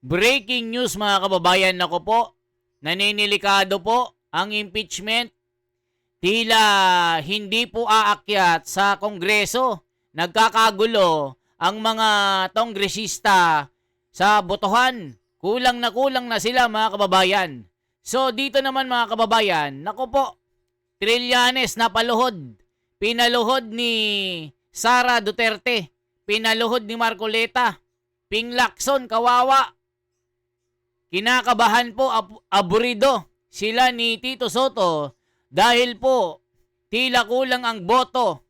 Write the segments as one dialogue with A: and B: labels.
A: Breaking news mga kababayan, nako po, naninilikado po ang impeachment. Tila hindi po aakyat sa Kongreso. Nagkakagulo ang mga kongresista sa botohan. Kulang na sila mga kababayan. So dito naman mga kababayan, nako po, Trillanes napaluhod. Pinaluhod ni Sara Duterte. Pinaluhod ni Marcoleta. Ping Lacson, kawawa. Kinakabahan po, aburido sila ni Tito Soto dahil po tila kulang ang boto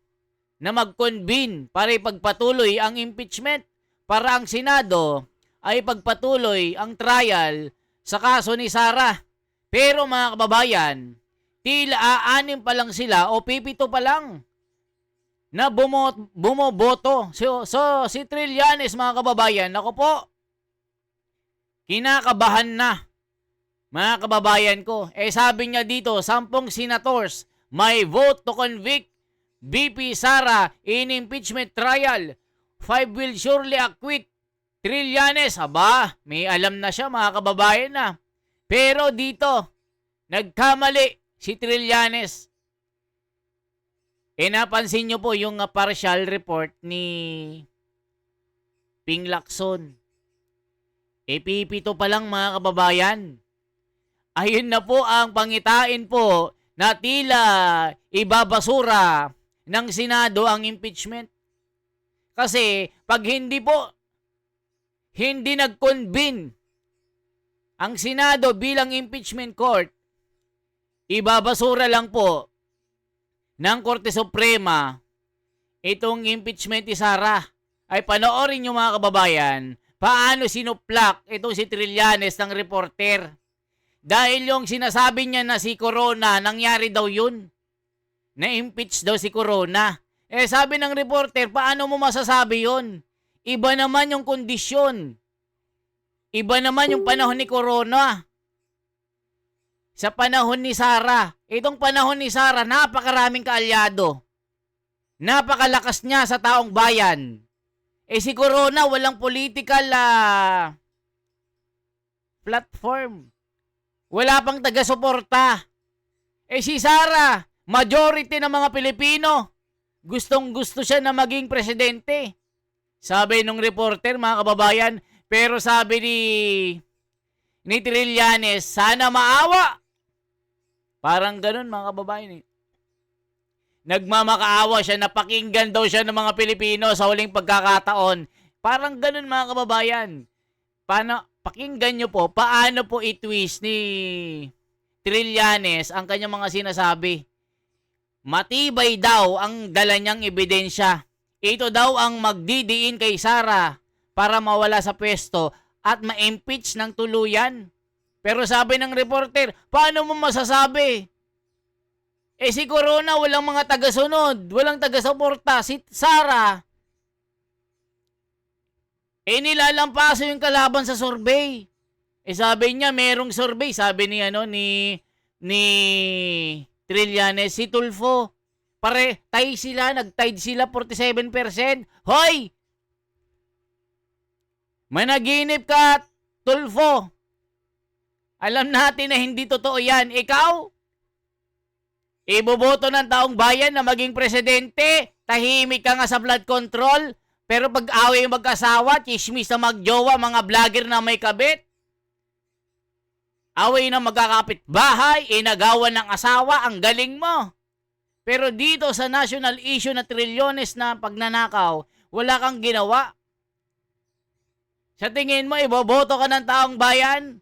A: na mag-convene para ipagpatuloy ang impeachment, para ang Senado ay pagpatuloy ang trial sa kaso ni Sara. Pero mga kababayan, tila aanim pa lang sila o pipito pa lang na bumoboto. So si Trillanes mga kababayan, ako po, kinakabahan na, mga kababayan ko. Sabi niya dito, 10 senators may vote to convict VP Sara in impeachment trial. 5 will surely acquit Trillanes. Aba, may alam na siya mga kababayan na. Pero dito, nagkamali si Trillanes. Napansin niyo po yung partial report ni Ping Lacson. Pipito pa lang mga kababayan. Ayun na po ang pangitain po na tila ibabasura ng Senado ang impeachment. Kasi pag hindi nag-convene ang Senado bilang impeachment court, ibabasura lang po ng Korte Suprema itong impeachment ni Sara. Ay panoorin nyo mga kababayan, paano sinuplak itong si Trillanes ng reporter. Dahil yung sinasabi niya na si Corona, nangyari daw yun. Na-impeach daw si Corona. Sabi ng reporter, paano mo masasabi yun? Iba naman yung kondisyon. Iba naman yung panahon ni Corona. Sa panahon ni Sara. Itong panahon ni Sara, napakaraming kaalyado. Napakalakas niya sa taong bayan. Si Corona, walang political platform. Wala pang taga-suporta. Si Sara, majority ng mga Pilipino, gustong-gusto siya na maging presidente. Sabi nung reporter, mga kababayan, pero sabi ni Trillanes, sana maawa. Parang ganun mga kababayan. Nagmamakaawa siya, napakinggan daw siya ng mga Pilipino sa huling pagkakataon. Parang ganun mga kababayan. Pakinggan nyo po, paano po i-twist ni Trillanes ang kanyang mga sinasabi. Matibay daw ang dala niyang ebidensya. Ito daw ang magdidiin kay Sara para mawala sa pwesto at ma-impeach ng tuluyan. Pero sabi ng reporter, paano mo masasabi? Si Corona, walang mga taga-sunod, walang taga-suporta. Si Sara, nilalampaso yung kalaban sa survey. Sabi niya, merong survey, sabi ni Trillanes, si Tulfo. Nag-tied sila 47%. Hoy! Managinip ka, Tulfo. Alam natin na hindi totoo yan. Ikaw? Iboboto ng taong bayan na maging presidente, tahimik ka nga sa blood control, pero pag away yung mag-asawa, chismis na magjowa, mga vlogger na may kabit, away na magkakapit bahay, inagawan ng asawa, ang galing mo. Pero dito sa national issue na Trillanes na pagnanakaw, wala kang ginawa. Sa tingin mo, iboboto ka ng taong bayan?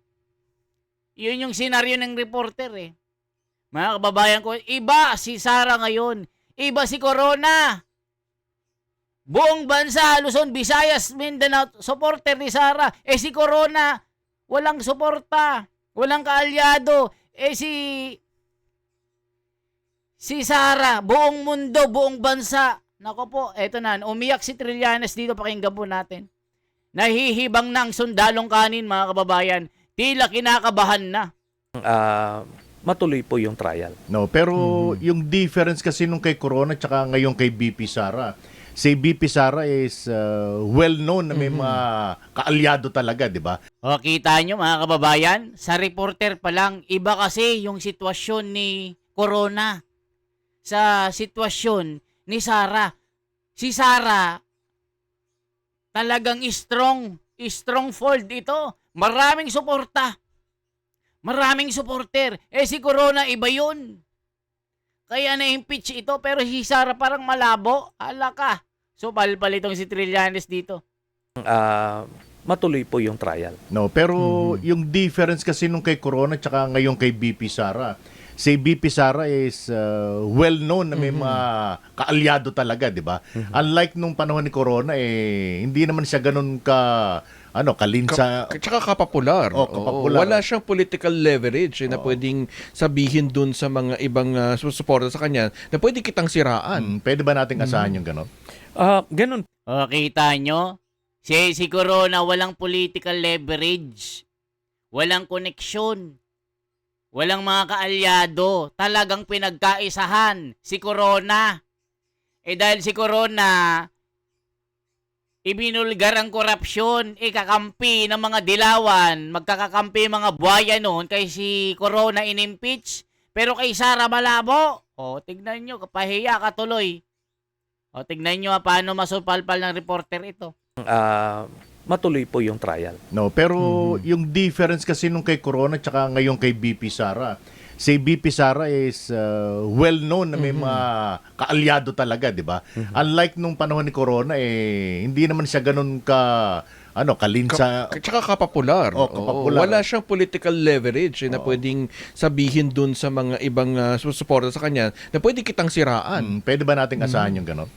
A: Yun yung senaryo ng reporter Mga kababayan ko, iba si Sara ngayon. Iba si Corona. Buong bansa, Luzon, Visayas, Mindanao, supporter ni Sara. Si Corona, walang suporta. Walang kaalyado. Si Sara, buong mundo, buong bansa. Nako po, eto na. Umiyak si Trillanes dito, pakinggan po natin. Nahihibang na ang sundalong kanin, mga kababayan. Tila kinakabahan na.
B: Matuloy po yung trial.
C: No, pero yung difference kasi nung kay Corona tsaka ngayon kay BP Sara, Si BP Sara is well known na may mga kaalyado talaga, di ba?
A: O, kita nyo mga kababayan, sa reporter pa lang, iba kasi yung sitwasyon ni Corona sa sitwasyon ni Sara. Si Sara, talagang strongfold ito. Maraming suporta. Maraming supporter. Si Corona, iba yun. Kaya na-impeach ito, pero si Sara parang malabo. Hala ka. So, palpal itong si Trillanes dito.
B: Matuloy po yung trial.
C: No, pero yung difference kasi nung kay Corona tsaka ngayon kay BP Sara, si BP Sara is well known na may mga kaalyado talaga, di ba? Unlike nung panahon ni Corona, hindi naman siya ganun kalinsa.
D: Tsaka kapapular.
C: Oh, kapapular.
D: Wala siyang political leverage na pwedeng sabihin dun sa mga ibang susuporta sa kanya na pwede kitang siraan.
C: Pwede ba nating asahan yung gano'n?
B: Ganun.
A: O, kita nyo? Si Corona, walang political leverage. Walang koneksyon. Walang mga kaalyado. Talagang pinagkaisahan si Corona. Dahil si Corona, ibinulgar ang korupsyon, kakampi ng mga dilawan, magkakakampi mga buhaya noon kay si Corona inimpeach, pero kay Sara malabo. Tignan nyo, kapahiya ka tuloy. Tignan nyo paano masupalpal ng reporter ito.
B: Matuloy po yung trial.
C: No, pero yung difference kasi nung kay Corona tsaka ngayon kay BP Sara, si BP Sara is well known na may mga kaalyado talaga, di ba? Unlike nung panahon ni Corona, hindi naman siya ganun kalinsa.
D: Tsaka kapapular.
C: Kapapular.
D: Wala siyang political leverage na pwedeng sabihin dun sa mga ibang susuporta sa kanya na pwede kitang siraan.
C: Pwede ba nating asahan yung gano'n?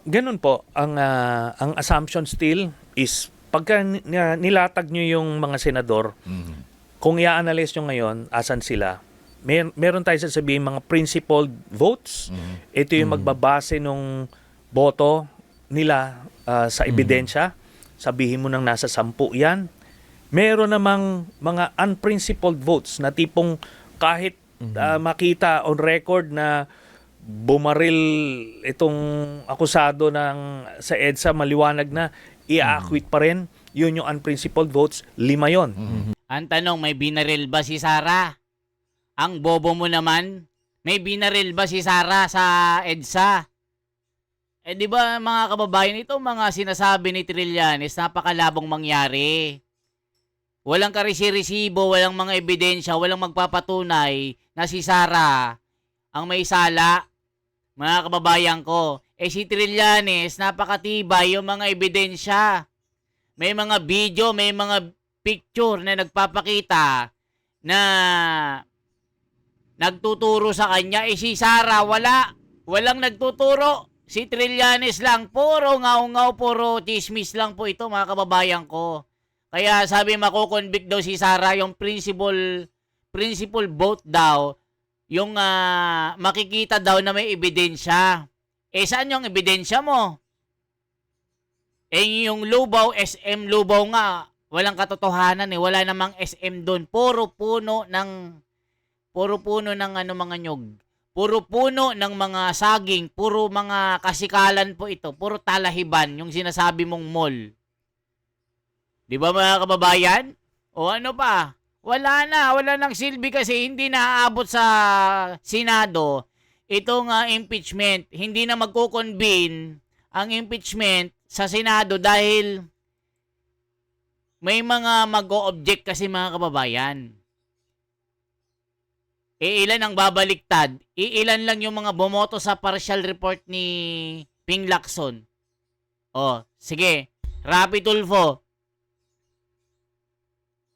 B: Ganun po. Ang assumption still is pagka nilatag nyo yung mga senador, kung i-analyze nyo ngayon, asan sila? Meron tayo sasabihin mga principled votes. Ito yung magbabase nung boto nila sa ebidensya. Sabihin mo nang nasa 10 yan. Meron namang mga unprincipled votes na tipong kahit makita on record na bumaril itong akusado sa EDSA, maliwanag na, i-acquit pa rin. Yun yung unprincipled votes, 5 yon.
A: Ang tanong, may binaril ba si Sara? Ang bobo mo naman, may binaril ba si Sara sa EDSA? Di ba mga kababayan, ito mga sinasabi ni Trillanes, napakalabong mangyari. Walang karisi-resibo, walang mga ebidensya, walang magpapatunay na si Sara ang may sala. Mga kababayan ko, si Trillanes, napakatibay yung mga ebidensya. May mga video, may mga picture na nagpapakita na nagtuturo sa kanya. Si Sara, walang nagtuturo. Si Trillanes lang, puro ngaw-ngaw, puro chismis lang po ito mga kababayan ko. Kaya sabi makukonvict daw si Sara, yung principal vote daw, yung makikita daw na may ebidensya. Saan yung ebidensya mo? Yung Lubao, SM Lubao nga, walang katotohanan wala namang SM doon. Puro puno ng mga nyog. Puro puno ng mga saging, puro mga kasikalan po ito, puro talahiban, yung sinasabi mong mall. Di ba mga kababayan? O ano pa? Wala nang silbi kasi hindi naaabot sa Senado itong impeachment. Hindi na magko-convene ang impeachment sa Senado dahil may mga mag-o-object kasi mga kababayan. Ilan ang babaliktad? Ilan lang yung mga bumoto sa partial report ni Ping Lacson. Sige. Rapi Tulfo,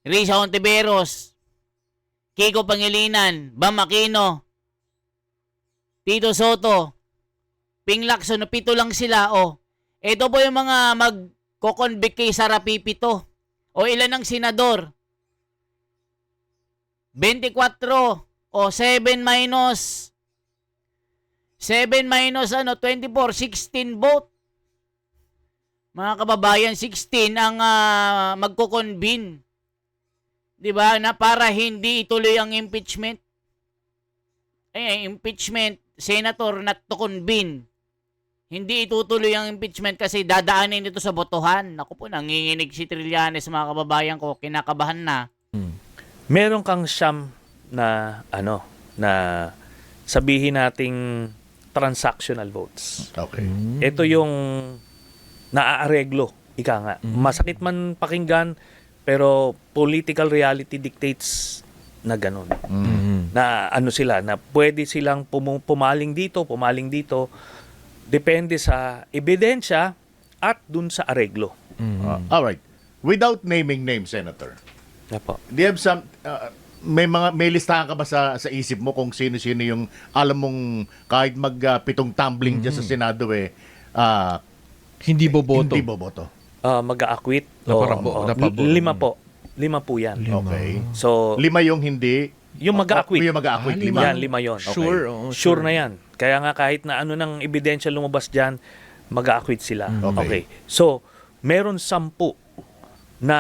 A: Risa Ontiveros, Kiko Pangilinan, Bam Aquino, Tito Soto, Ping Lacson, 7 lang sila. Ito po yung mga magko-convict kay Sara Pipito. Ilan ang senador? 24. 7 minus 24, 16 vote. Mga kababayan, 16 ang magko-convene. 'Di ba? Na para hindi ituloy ang impeachment. Impeachment, senator not to convene. hindi itutuloy ang impeachment kasi dadaanin ito sa botohan. Naku po, nanginginig si Trillanes, mga kababayan ko, kinakabahan na.
B: Meron kang siyam na na sabihin nating transactional votes.
C: Okay.
B: Ito yung naaareglo, ika nga. Masakit man pakinggan, pero political reality dictates na ganun. Na sila, na pwede silang pumaling dito, depende sa ebidensya at dun sa areglo.
C: All right. Without naming names, Senator.
B: Apo.
C: Do you have some may listahan ka ba sa isip mo kung sino-sino yung alam mong kahit pitong tumbling diyan sa Senado
D: Hindi boboto.
C: hindi boboto.
B: Mag-a-acquit.
D: Napabor.
B: 5 po yan.
C: Okay.
B: So,
C: 5 yung hindi.
B: yung mag-a-acquit.
C: Yung mag-a-acquit, 5.
B: Yan, 5 yon.
D: Sure. oo,
B: Sure na yan. Kaya nga kahit na ng ebidensya lumabas dyan, mag-a-acquit sila.
C: Okay.
B: So, meron 10 na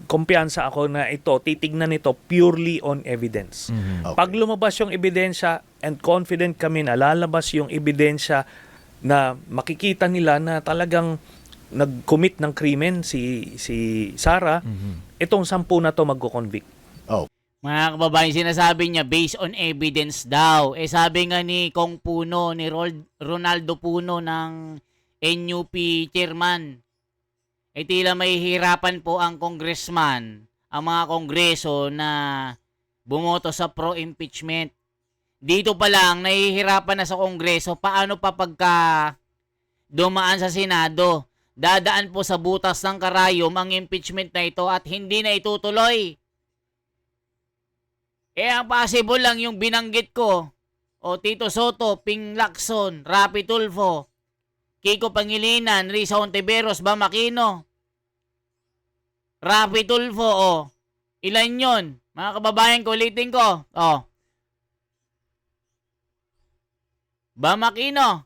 B: kumpiyansa ako na ito, titignan nito purely on evidence.
C: Okay.
B: Pag lumabas yung ebidensya and confident kami na lalabas yung ebidensya na makikita nila na talagang nag-commit ng krimen si Sara, itong 10 na to magko-convict.
C: Oh.
A: Mga kababayan, sinasabi niya, based on evidence daw. Sabi nga ni Kong Puno, ni Ronaldo Puno ng NUP chairman, tila may hirapan po ang congressman, ang mga kongreso na bumoto sa pro-impeachment. Dito pa lang, nahihirapan na sa kongreso, paano pa pagka dumaan sa Senado? Dadaan po sa butas ng karayom ang impeachment na ito at hindi na itutuloy. Ang possible lang yung binanggit ko, Tito Soto, Ping Lacson, Rapi Tulfo, Kiko Pangilinan, Risa Hontiveros, Bam Aquino, Rapi Tulfo, ilan yon? Mga kababayan ko, ulitin ko, Bam Aquino,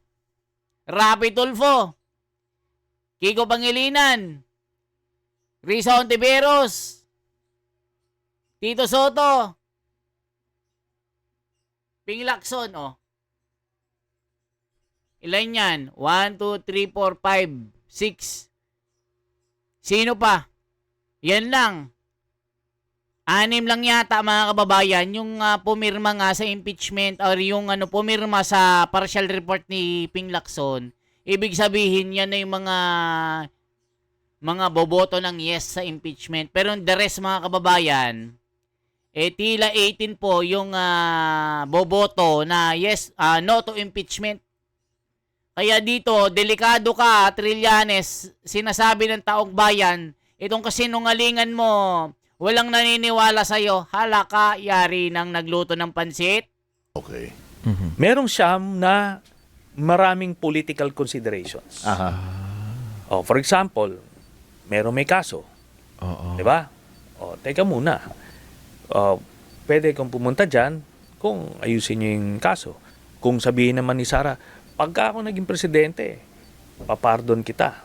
A: Rapi Tulfo, Kiko Pangilinan, Risa Hontiveros, Tito Soto, Ping Lacson, Ilan yan? 1, 2, 3, 4, 5, 6. Sino pa? Yan lang. 6 lang yata, mga kababayan, yung pumirma nga sa impeachment or yung pumirma sa partial report ni Ping Lacson. Ibig sabihin, yan na yung mga boboto ng yes sa impeachment. Pero the rest, mga kababayan, tila 18 po yung boboto na yes, no to impeachment. Kaya dito, delikado ka, Trillanes, sinasabi ng taong bayan, itong kasinungalingan mo, walang naniniwala sa'yo, hala ka, yari nang nagluto ng pansit.
C: Okay.
B: Merong 9 na maraming political considerations. For example, may kaso.
D: Oo.
B: 'Di ba? Teka muna. Pwede kang pumunta dyan kung ayusin niyo yung kaso. Kung sabihin naman ni Sara, pagka ako naging presidente, papardon kita.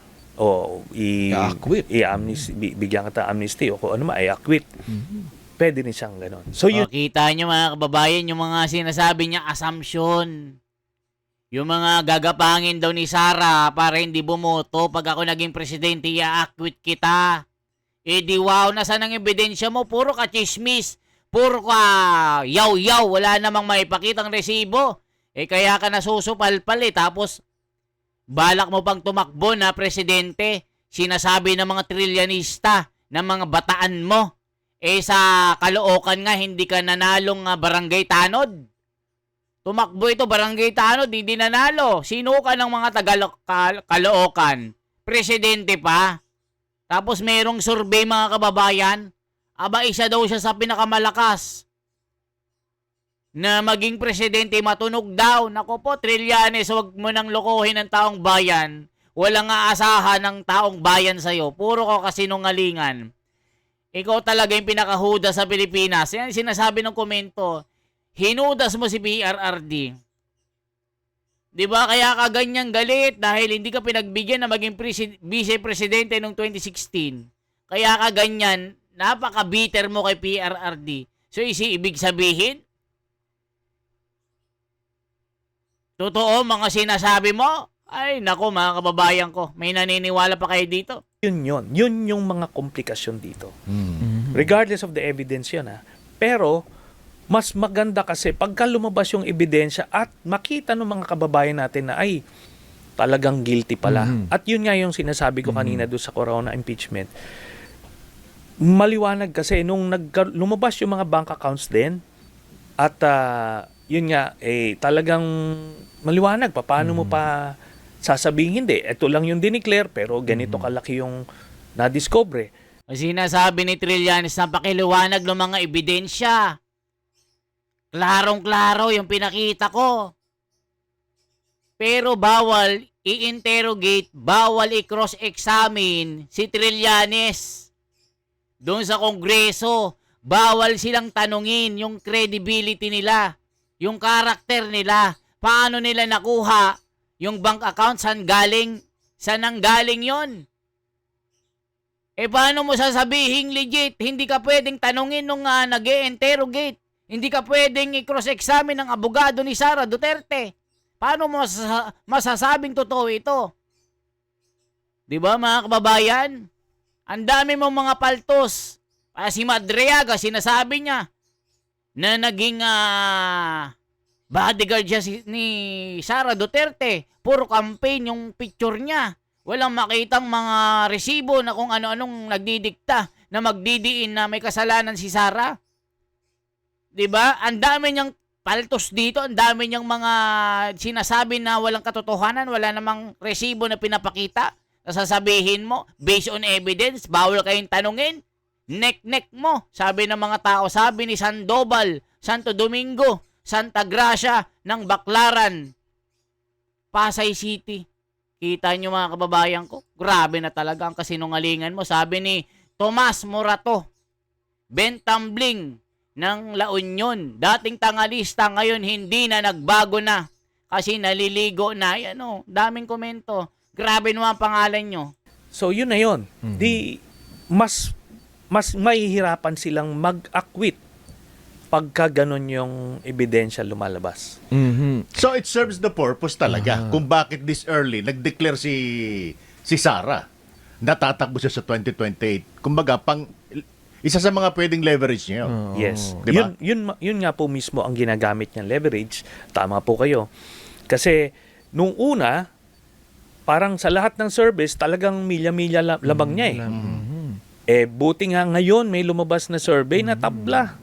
D: I-acquit.
B: Bigyan kita amnesty o kung ano i-acquit. Pwede rin siyang ganon. So,
A: Kita nyo, mga kababayan, yung mga sinasabi niya, assumption. Yung mga gagapangin daw ni Sara para hindi bumoto, pag ako naging presidente, i-acquit kita. Di wow, nasaan ang ebidensya mo? Puro ka chismis. Puro ka yaw-yaw. Wala namang maipakitang resibo. Kaya ka nasusupalpal tapos balak mo pang tumakbo na presidente. Sinasabi ng mga trilyanista, ng mga bataan mo. Sa Caloocan nga, hindi ka nanalong barangay tanod. Tumakbo ito, barangay tanod, hindi nanalo. Sino ka ng mga Caloocan? Presidente pa. Tapos merong survey, mga kababayan, isa daw siya sa pinakamalakas na maging presidente, matunog daw. Nako po, Trillanes, huwag mo nang lokohin ng taong bayan. Walang aasahan ng taong bayan sa'yo. Puro ka kasinungalingan. Ikaw talaga yung pinakahudas sa Pilipinas. Yan sinasabi ng komento. Hinudas mo si PRRD. Diba? Kaya ka ganyang galit dahil hindi ka pinagbigyan na maging vice-presidente noong 2016. Kaya ka ganyan, napaka-bitter mo kay PRRD. So, ibig sabihin, Totoo mga sinasabi mo? Ay, nako mga kababayan ko. May naniniwala pa kayo dito?
B: Yun yung mga komplikasyon dito.
C: Mm.
B: Regardless of the evidence yun, ha. Pero, mas maganda kasi pagka lumabas yung ebidensya at makita ng mga kababayan natin na ay talagang guilty pala. At yun nga yung sinasabi ko kanina doon sa corona impeachment. Maliwanag kasi nung lumabas yung mga bank accounts din at yun nga talagang maliwanag pa paano mo pa sasabihin hindi. Ito lang yung dineclare pero ganito kalaki yung na-discover.
A: Sinasabi ni Trillanes na pakiliwanag ng mga ebidensya. Klarong-klaro yung pinakita ko. Pero bawal i-interrogate, bawal i-cross-examine si Trillanes. Doon sa Kongreso, bawal silang tanungin yung credibility nila, yung karakter nila, paano nila nakuha yung bank account, saan ang galing yon? Paano mo sasabihin legit? Hindi ka pwedeng tanungin nung nag-i-interrogate. Hindi ka pwedeng i-cross-examine ng abogado ni Sara Duterte. Paano mo masasabing totoo ito? Di ba mga kababayan? Ang dami mong mga paltos. Si Madriaga, sinasabi niya na naging bodyguard siya ni Sara Duterte. Puro campaign yung picture niya. Walang makitang mga resibo na kung ano-anong nagdidikta na magdidiin na may kasalanan si Sara. 'Di ba? Ang dami niyang paltos dito, ang dami niyang mga sinasabi na walang katotohanan, wala namang resibo na pinapakita. Sasabihin mo, based on evidence, bawal kayong tanungin. Nek-nek mo, sabi ng mga tao, sabi ni Sandoval, Santo Domingo, Santa Gracia ng Baclaran, Pasay City. Kita nyo mga kababayan ko, grabe na talaga ang kasinungalingan mo. Sabi ni Tomas Morato, Ben Tambling ng La Union, dating tangalista, ngayon hindi na, nagbago na kasi naliligo na. Yan daming komento. Grabe naman ang pangalan nyo.
B: So yun na yun. Di mas mahihirapan silang mag-acquit pagka ganun yung ebidensya lumalabas.
C: So it serves the purpose talaga kung bakit this early nag-declare si Sara. Natatakbo siya sa 2028. Kumbaga, isa sa mga pwedeng leverage niya yun.
B: Yes.
C: Diba?
B: Yun nga po mismo ang ginagamit niyang leverage. Tama po kayo. Kasi nung una, parang sa lahat ng service, talagang milya-milya labang niya buti nga ngayon may lumabas na survey na tabla.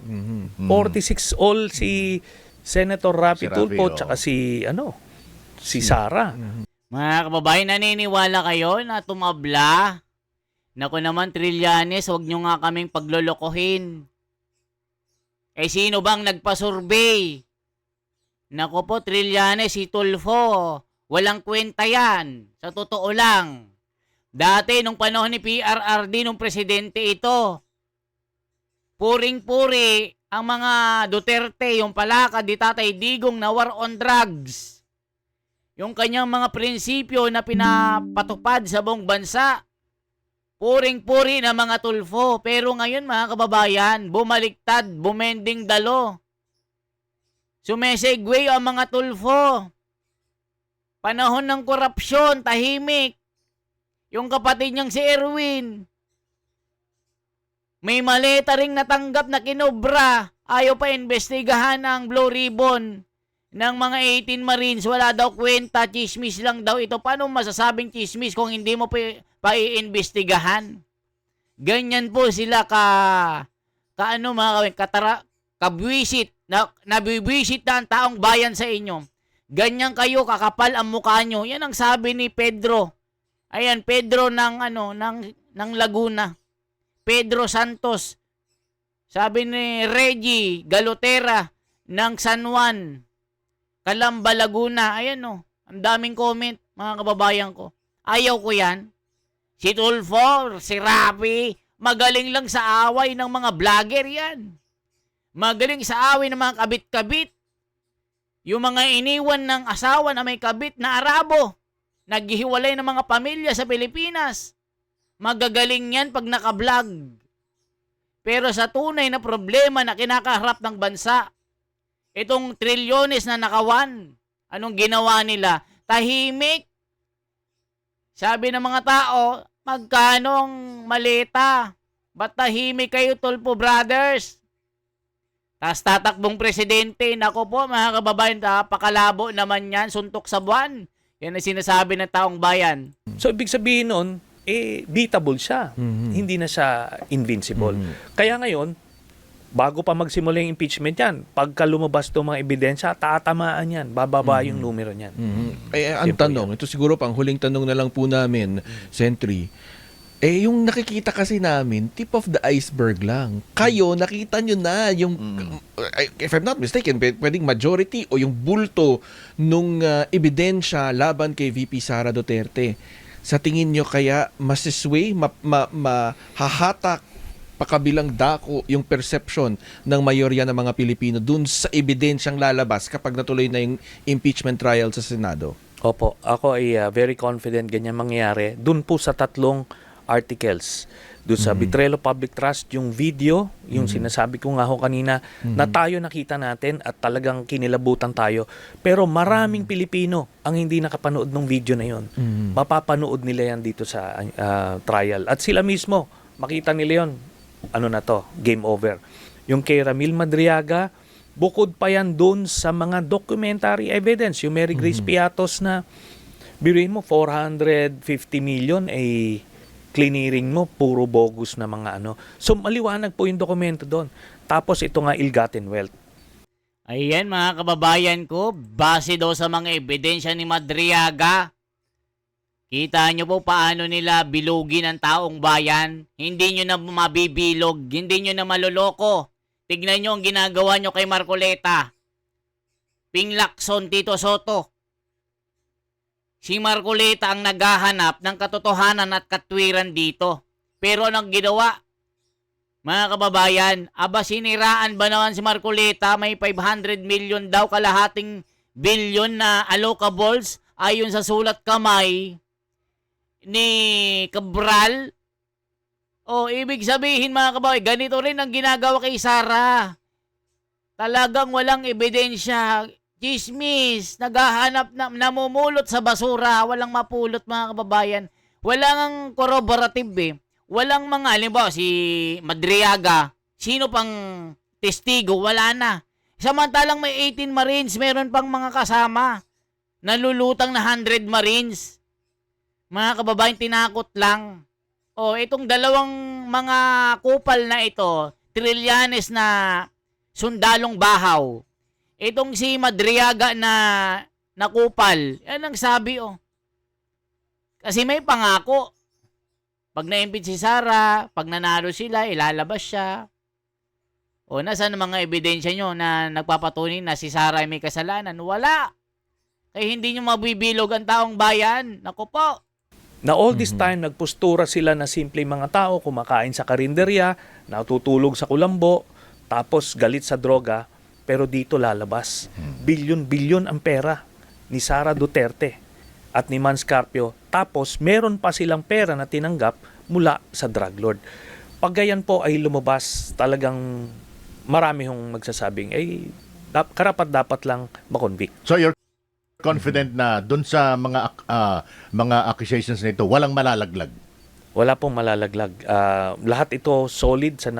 B: 46 all si Senator Rapi Tulfo tsaka si Sara.
A: Mga kababayan, naniniwala kayo na tumabla? Naku naman, Trillanes, huwag nyo nga kaming paglolokohin. Sino bang nagpa-survey? Naku po, Trillanes, si Tulfo. Walang kwenta yan. Sa totoo lang. Dati, nung panahon ni PRRD, nung presidente ito, puring-puri ang mga Duterte, yung palakad ni Tatay Digong na war on drugs. Yung kanyang mga prinsipyo na pinapatupad sa buong bansa. Puring-puri na mga Tulfo. Pero ngayon, mga kababayan, bumaliktad, bumending dalo. Sumesegway ang mga Tulfo. Panahon ng korupsyon, tahimik. Yung kapatid niyang si Erwin, may maleta ring natanggap na kinobra. Ayaw pa investigahan ang Blue Ribbon ng mga 18 Marines. Wala daw kwenta, chismis lang daw ito. Paano masasabing chismis kung hindi mo pa iimbestigahan? Ganyan po sila kabwisit, nabibwisit na ang taong bayan sa inyo. Ganyan kayo, kakapal ang mukha nyo. Yan ang sabi ni Pedro. Ayan, Pedro ng Laguna. Pedro Santos. Sabi ni Reggie Galotera ng San Juan. Calamba, Laguna. Ayan ang daming comment, mga kababayan ko. Ayaw ko yan. Si Tulfo, si Rapi, magaling lang sa away ng mga vlogger yan. Magaling sa away ng mga kabit-kabit. Yung mga iniwan ng asawa na may kabit na Arabo, naghihiwalay ng mga pamilya sa Pilipinas. Magagaling yan pag naka-vlog. Pero sa tunay na problema na kinakaharap ng bansa, itong trilyones na nakawan, Anong ginawa nila? Tahimik. Sabi ng mga tao, magkanong malita? Ba't tahimik kayo, Tulfo Brothers? Tas tatakbong presidente, nako po mga kababayan, pakalabo naman yan, suntok sa buwan. Yan ang sinasabi ng taong bayan.
B: So ibig sabihin nun, beatable siya. Hindi na siya invincible. Kaya ngayon, bago pa magsimula yung impeachment yan, pagka lumabas itong mga ebidensya, tatamaan yan. Bababa yung numero niyan.
D: Ang tanong, ito siguro pang huling tanong na lang po namin, Sentry. Yung nakikita kasi namin, tip of the iceberg lang. Kayo, nakita nyo na yung, if I'm not mistaken, pwedeng majority o yung bulto nung ebidensya laban kay VP Sara Duterte. Sa tingin nyo kaya masisway, mahahatak pakabilang dako yung perception ng mayorya ng mga Pilipino dun sa ebidensyang lalabas kapag natuloy na yung impeachment trial sa Senado?
B: Opo, ako ay very confident ganyan mangyayari. Dun po sa tatlong articles. Doon sa Betrayal of Public Trust, yung video, yung sinasabi ko nga ho kanina, na tayo nakita natin at talagang kinilabutan tayo. Pero maraming Pilipino ang hindi nakapanood ng video na yon. Mapapanood nila yan dito sa trial. At sila mismo, makita nila yon. Ano na to? Game over. Yung kay Ramil Madriaga, bukod pa yan doon sa mga documentary evidence. Yung Mary Grace Piatos na, biruin mo, 450 million ay clearing mo, puro bogus na mga ano. So, maliwanag po yung dokumento doon. Tapos, ito nga, ill-gotten wealth.
A: Ayan mga kababayan ko, base daw sa mga ebidensya ni Madriaga, kita nyo po paano nila bilugin ang taong bayan. Hindi nyo na mabibilog, hindi nyo na maloloko. Tignan nyo ang ginagawa nyo kay Marcoleta. Ping Lacson, Tito Soto. Si Marcoleta ang naghahanap ng katotohanan at katwiran dito. Pero anong ginawa? Mga kababayan, siniraan ba naman si Marcoleta? May 500 million daw, kalahating billion na allocables ayon sa sulat kamay ni Cabral. Ibig sabihin mga kababayan, ganito rin ang ginagawa kay Sara. Talagang walang ebidensya. Chismis, naghahanap na, namumulot sa basura, walang mapulot mga kababayan. Walang corroborative Walang mga, halimbawa si Madriaga, sino pang testigo, wala na. Samantalang may 18 Marines, meron pang mga kasama. Nalulutang na 100 Marines. Mga kababayan, tinakot lang. Itong dalawang mga kupal na ito, Trillanes na sundalong bahaw. Itong si Madriaga na nakupal, yan ang sabi Kasi may pangako. Pag na-impeach si Sara, pag nanalo sila, ilalabas siya. Nasaan ang mga ebidensya nyo na nagpapatunay na si Sara ay may kasalanan? Wala. Kaya hindi nyo mabibilog ang taong bayan. Naku po.
B: Na all this time, nagpostura sila na simple mga tao, kumakain sa karinderya, natutulog sa kulambo, tapos galit sa droga. Pero dito lalabas. Bilyon-bilyon ang pera ni Sara Duterte at ni Mans Carpio. Tapos, meron pa silang pera na tinanggap mula sa drug lord. Pag ganyan po ay lumabas, talagang marami hong magsasabing, karapat-dapat lang makonvict.
C: So you're confident na doon sa mga accusations na ito, walang malalaglag?
B: Wala pong malalaglag. Lahat ito solid sa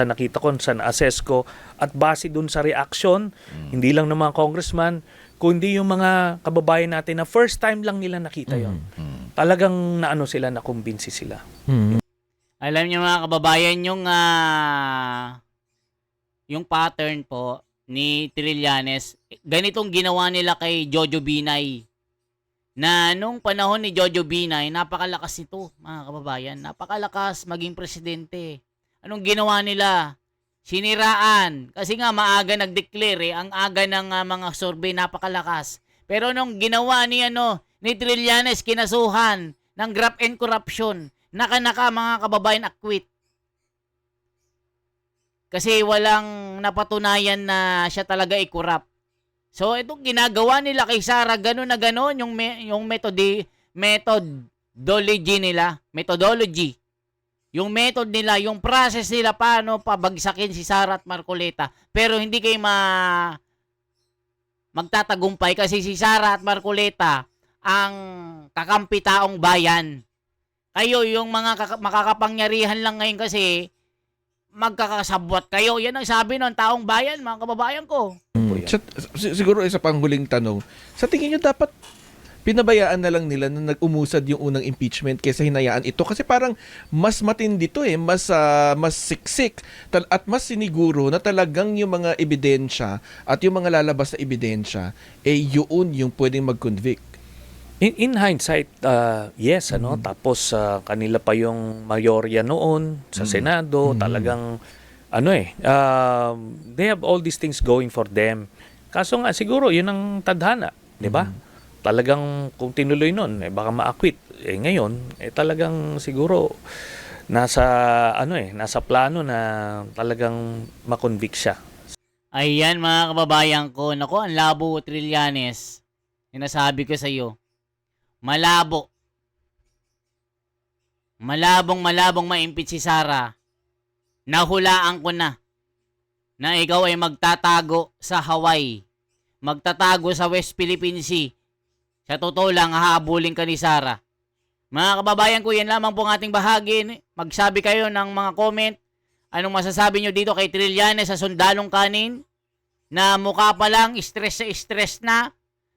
B: nakita ko, sa na-assess ko, at base dun sa reaction, hindi lang ng mga congressman, kundi yung mga kababayan natin na first time lang nila nakita yon. Talagang sila, nakumbinsi sila.
A: Alam niyo mga kababayan, yung pattern po ni Trillanes, ganitong ginawa nila kay Jojo Binay. Na nung panahon ni Jojo Binay, napakalakas nito, mga kababayan. Napakalakas maging presidente. Anong ginawa nila? Siniraan. Kasi nga maaga nag-declare ang aga ng mga survey, napakalakas. Pero nung ginawa ni Trillanes, kinasuhan ng graft and corruption. Naka mga kababayan, acquit. Kasi walang napatunayan na siya talaga ay corrupt. So, itong ginagawa nila kay Sara, gano'n na gano'n, yung methodology nila. Methodology. Yung method nila, yung process nila, paano pabagsakin si Sara at Marcoleta. Pero hindi kayo magtatagumpay kasi si Sara at Marcoleta ang kakampi taong bayan. Kayo, yung mga makakapangyarihan lang ngayon kasi, magkakasabwat kayo. Yan ang sabi ng taong bayan, mga kababayan ko.
D: Siguro isa pang huling tanong. Sa tingin nyo dapat pinabayaan na lang nila na nag-umusad yung unang impeachment kaysa hinayaan ito? Kasi parang mas matindi to mas siksik at mas siniguro na talagang yung mga ebidensya at yung mga lalabas na ebidensya yun yung pwedeng mag-convict.
B: In hindsight, yes, tapos kanila pa yung mayorya noon sa Senado, talagang they have all these things going for them. Kaso nga siguro yun ang tadhana, 'di ba? Talagang kung tinuloy noon, baka ma-acquit. Ngayon, talagang siguro nasa plano na talagang ma-convict siya.
A: Ayan mga kababayan ko. Naku, ang labo, Trillanes. Sinasabi ko sa iyo. Malabo. Malabong ma-impeach si Sara. Nahulaan ko na ikaw ay magtatago sa Hawaii. Magtatago sa West Philippine Sea. Sa totoo lang, hahabulin ka ni Sara. Mga kababayan ko, yan lamang po ang ating bahagi. Magsabi kayo ng mga comment. Anong masasabi nyo dito kay Trillanes sa sundalong kanin? Na mukha pa lang, stress na.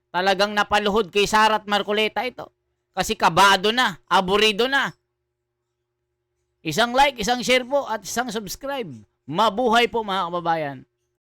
A: Talagang napaluhod kay Sara at Marcoleta ito. Kasi kabado na, aburido na. Isang like, isang share po at isang subscribe. Mabuhay po mga kababayan.